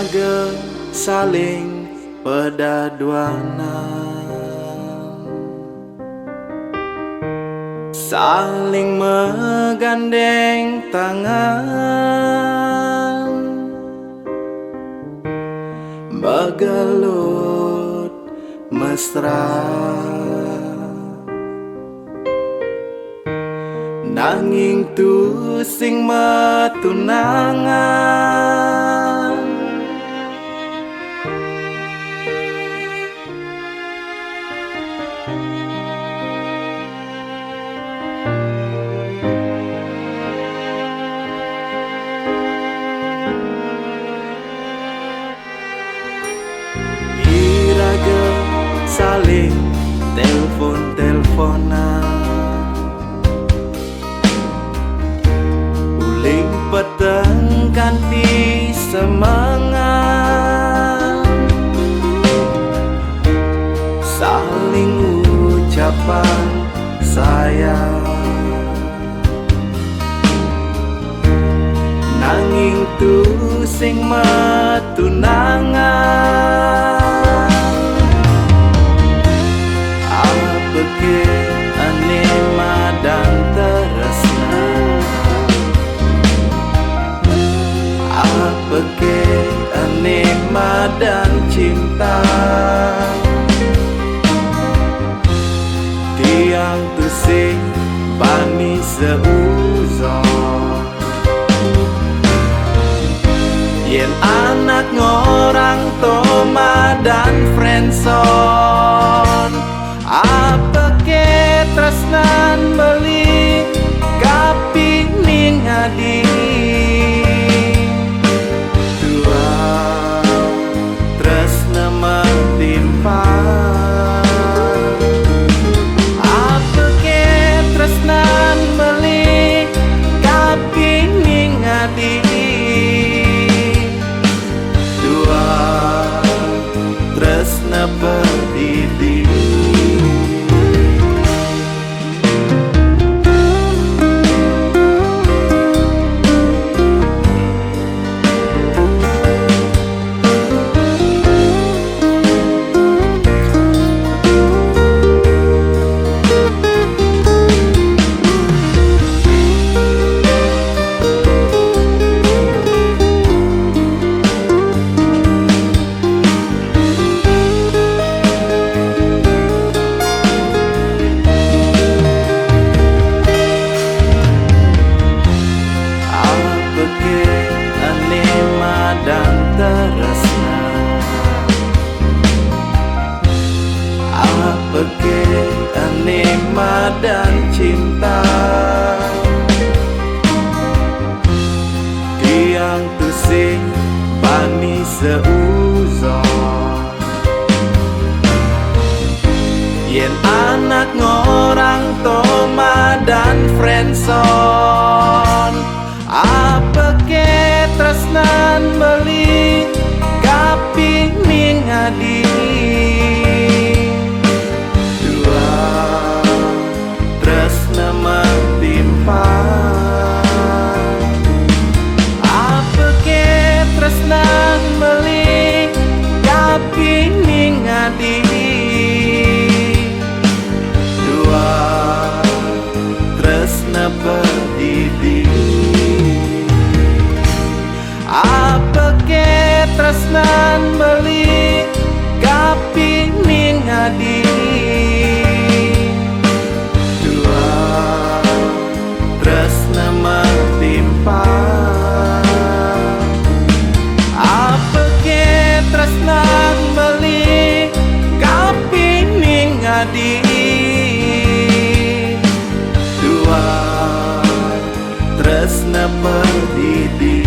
Irage saling pedaduana, saling menggandeng tangan, begelut mesra, nanging tu sing metunangan. Irage saling telpon-telponan, uling peteng kanti semangat, saling ucapan sayang, nanging tu sing metunangan. Apa ke ane madang teresna, apa ke ane madang cinta, tiang tu sing bani seuzon, yen anak ngorang toma dan friendzone. Apa ke tresnan beli kapi ning hadi, tua tresna mentimpa. Apa ke tresnan beli kapi ning hadi, tresna perdidi. Dan teresna, apa ke ane madan cinta, tiang tu sing bani seuzon, yen anak ngorang toma dan friendzone. Apa ke tresnan beli kapi ning hadi, dua tresna mentimpa. Apa ke tresnan beli kapi ning hadi, dua tresna perdidi. Apa ke tresnan beli kapi ning hadi, dua tresna mentimpa. Apa ke tresnan beli kapi ning hadi, dua tresna perdidi.